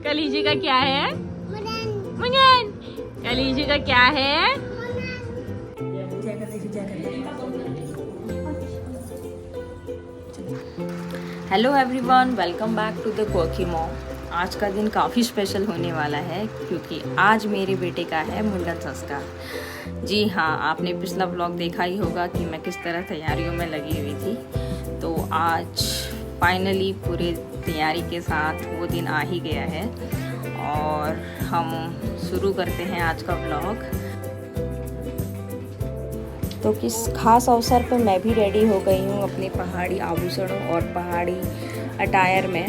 कलीजी का क्या है? मुंगन। कलीजी का क्या है? Hello everyone, welcome back to the quirky mom. आज का दिन काफ़ी स्पेशल होने वाला है क्योंकि आज मेरे बेटे का है मुंडन संस्कार। जी हाँ, आपने पिछला व्लॉग देखा ही होगा कि मैं किस तरह तैयारियों में लगी हुई थी। तो आज फाइनली पूरे तैयारी के साथ वो दिन आ ही गया है और हम शुरू करते हैं आज का व्लॉग। तो किस खास अवसर पर मैं भी रेडी हो गई हूँ अपने पहाड़ी आभूषणों और पहाड़ी अटायर में।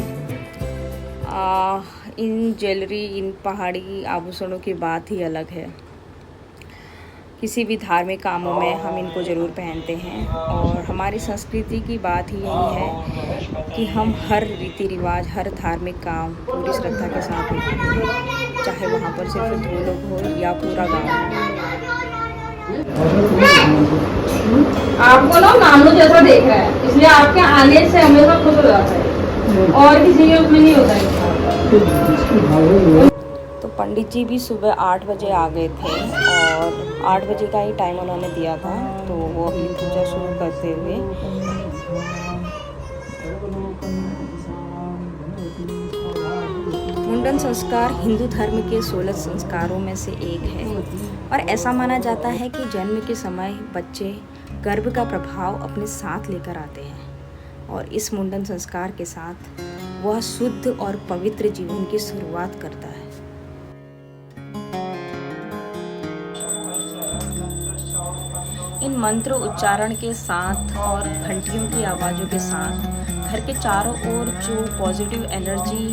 इन ज्वेलरी, इन पहाड़ी आभूषणों की बात ही अलग है। किसी भी धार्मिक कामों में हम इनको ज़रूर पहनते हैं और हमारी संस्कृति की बात ही यही है कि हम हर रीति रिवाज, हर धार्मिक काम पूरी श्रद्धा के साथ निभाते हैं, चाहे वहाँ पर सिर्फ 2 लोग हो या पूरा गाँव। आपको ना नामो जैसा देख रहा है, इसलिए आपके आने से हमेशा खुश हो जाता है और किसी के उसमें नहीं होता है। तो पंडित जी भी सुबह 8 बजे आ गए थे और 8 बजे का ही टाइम उन्होंने दिया था। तो वो अपनी पूजा शुरू करते हुए मुंडन संस्कार हिंदू धर्म के 16 संस्कारों में से एक है और ऐसा माना जाता है कि जन्म के समय बच्चे गर्भ का प्रभाव अपने साथ लेकर आते हैं और इस मुंडन संस्कार के साथ वह शुद्ध और पवित्र जीवन की शुरुआत करता है। इन मंत्र उच्चारण के साथ और घंटियों की आवाज़ों के साथ घर के चारों ओर जो पॉजिटिव एनर्जी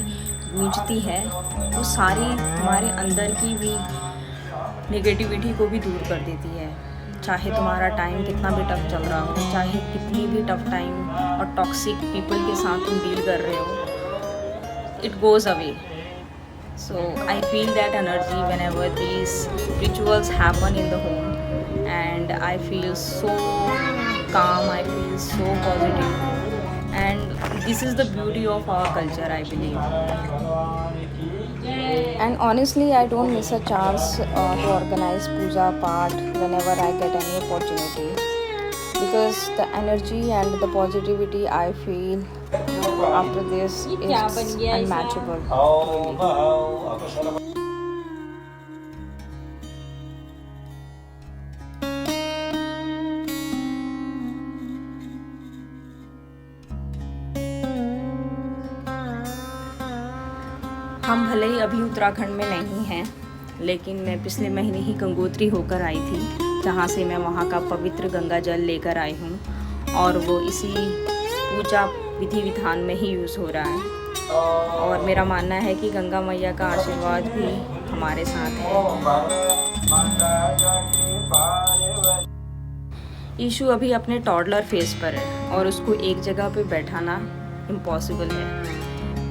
गूंजती है वो सारी हमारे अंदर की भी नेगेटिविटी को भी दूर कर देती है। चाहे तुम्हारा टाइम कितना भी टफ चल रहा हो, चाहे कितनी भी टफ टाइम और टॉक्सिक पीपल के साथ तुम डील कर रहे हो, it goes away. So I feel that energy whenever these rituals happen in the home and I feel so calm, I feel so positive, and this is the beauty of our culture, I believe. And honestly, I don't miss a chance to organize puja part whenever I get any opportunity, because the energy and the positivity I feel after this is unmatchable. हम भले ही अभी उत्तराखंड में नहीं हैं, लेकिन मैं पिछले महीने ही गंगोत्री होकर आई थी, जहाँ से मैं वहाँ का पवित्र गंगा जल लेकर आई हूँ और वो इसी पूजा विधि विधान में ही यूज़ हो रहा है। और मेरा मानना है कि गंगा मैया का आशीर्वाद भी हमारे साथ है। ईशु अभी अपने टॉडलर फेज पर है और उसको एक जगह पे बैठाना इम्पॉसिबल है।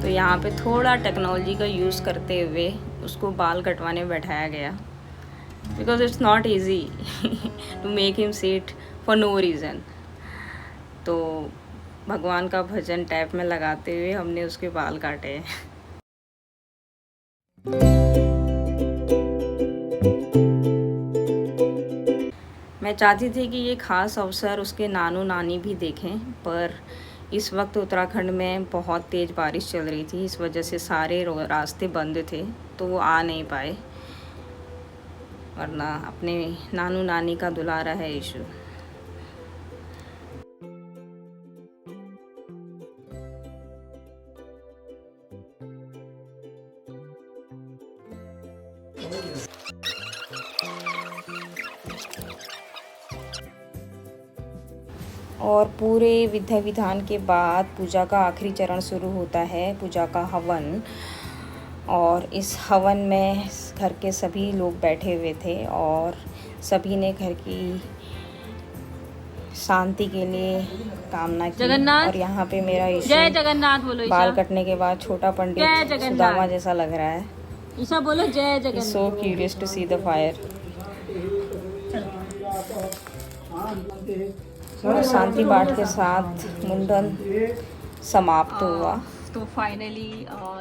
तो यहाँ पे थोड़ा टेक्नोलॉजी का यूज़ करते हुए उसको बाल कटवाने बैठाया गया, because it's not easy to make him sit for no reason. तो भगवान का भजन टैप में लगाते हुए हमने उसके बाल काटे। मैं चाहती थी कि ये ख़ास अवसर उसके नानू नानी भी देखें, पर इस वक्त उत्तराखंड में बहुत तेज़ बारिश चल रही थी, इस वजह से सारे रास्ते बंद थे, तो वो आ नहीं पाए। वरना अपने नानू नानी का दुलारा है ईशु। और पूरे विधि विधान के बाद पूजा का आखिरी चरण शुरू होता है, पूजा का हवन। और इस हवन में घर के सभी लोग बैठे हुए थे और सभी ने घर की शांति के लिए कामना की। और यहाँ पे मेरा जय जगन्नाथ बोलो। बाल कटने के बाद छोटा पंडित सुदामा जैसा लग रहा है। ईशा बोलो जय Jagannath. So curious to see the fire. शांति पाठ के साथ मुंडन समाप्त हुआ। तो फाइनली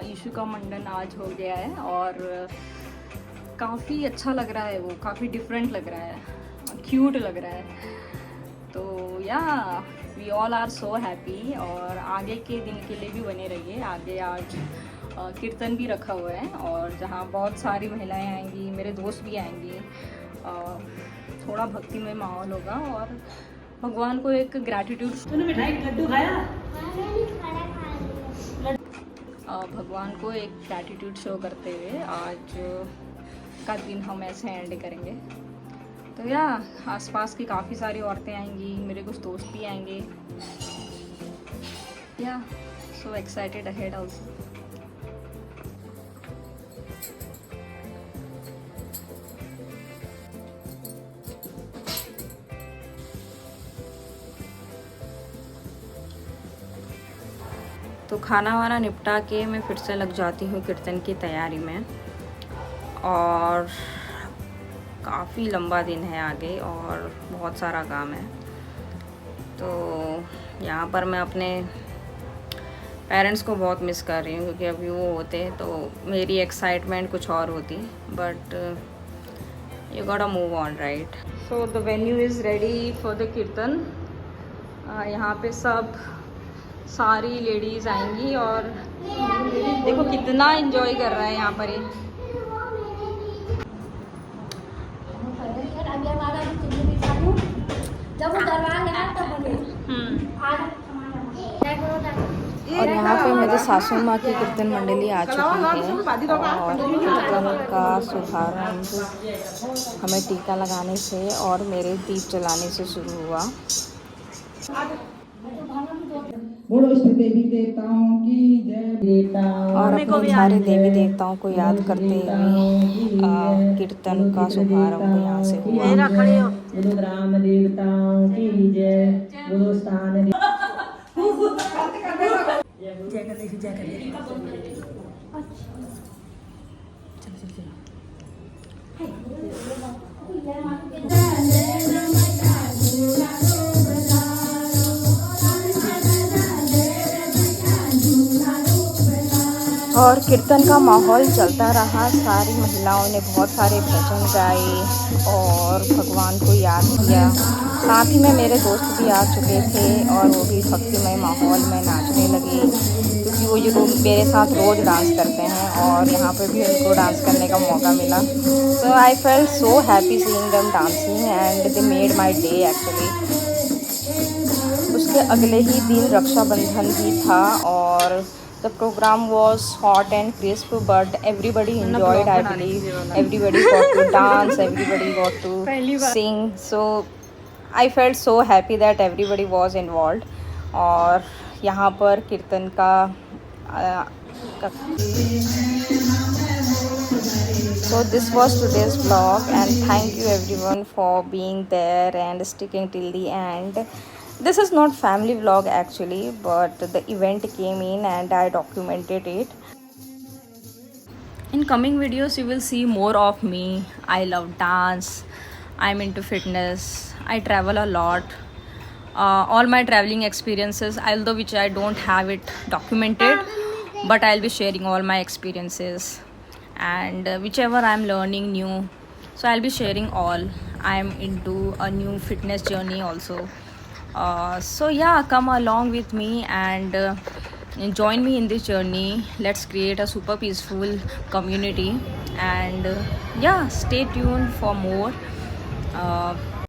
यीशु का मुंडन आज हो गया है और काफ़ी अच्छा लग रहा है, वो काफ़ी डिफरेंट लग रहा है, क्यूट लग रहा है। तो yeah we all are so happy और आगे के दिन के लिए भी बने रहिए। आगे आज कीर्तन भी रखा हुआ है और जहाँ बहुत सारी महिलाएं आएंगी, मेरे दोस्त भी आएंगे, थोड़ा भक्तिमय माहौल होगा और भगवान को एक ग्रैटिट्यूड, भगवान को एक ग्रैटिट्यूड शो करते हुए आज का दिन हम ऐसे एंड करेंगे। तो या आसपास की काफ़ी सारी औरतें आएंगी, मेरे कुछ दोस्त भी आएंगे। या सो एक्साइटेड अहेड आल्सो। तो खाना वाना निपटा के मैं फिर से लग जाती हूँ कीर्तन की तैयारी में। और काफ़ी लंबा दिन है आगे और बहुत सारा काम है। तो यहाँ पर मैं अपने पेरेंट्स को बहुत मिस कर रही हूँ, क्योंकि अभी वो होते तो मेरी एक्साइटमेंट कुछ और होती, but you gotta move on, right. So the venue is ready for the kirtan. यहाँ पे सब सारी लेडीज़ आएंगी और देखो कितना एंजॉय कर रहा है यहाँ पर ये। और यहाँ पे मेरे सासू माँ की कीर्तन मंडली आ चुकी है और कीर्तन का शुभारंभ हमें टीका लगाने से और मेरे दीप जलाने से शुरू हुआ। और अपने सारे देवी देवताओं को याद करते हुए कीर्तन का शुभारंभ यहाँ से हुआ। ग्राम देवताओं की जय, गुरु स्थान और कीर्तन का माहौल चलता रहा। सारी महिलाओं ने बहुत सारे भजन गाए और भगवान को याद किया। साथ ही में मेरे दोस्त भी आ चुके थे और वो भी भक्तिमय माहौल में नाचने लगे, क्योंकि वो जो मेरे साथ रोज़ डांस करते हैं और यहाँ पे भी उनको डांस करने का मौका मिला। So I felt so happy seeing them dancing and they made my day actually. उसके अगले ही दिन रक्षाबंधन भी था और the program was hot and crisp, but everybody enjoyed, I believe. Everybody got to dance, everybody got to sing. So I felt so happy that everybody was involved. और यहाँ पर कीर्तन का So this was today's vlog and thank you everyone for being there and sticking till the end. This is not family vlog actually, but the event came in and I documented it. In coming videos you will see more of me. I love dance, I'm into fitness, I travel a lot. All my traveling experiences, although which I don't have it documented, but I'll be sharing all my experiences and whichever I'm learning new, so I'll be sharing all. I'm into a new fitness journey also. So yeah, come along with me and join me in this journey. Let's create a super peaceful community and yeah, stay tuned for more.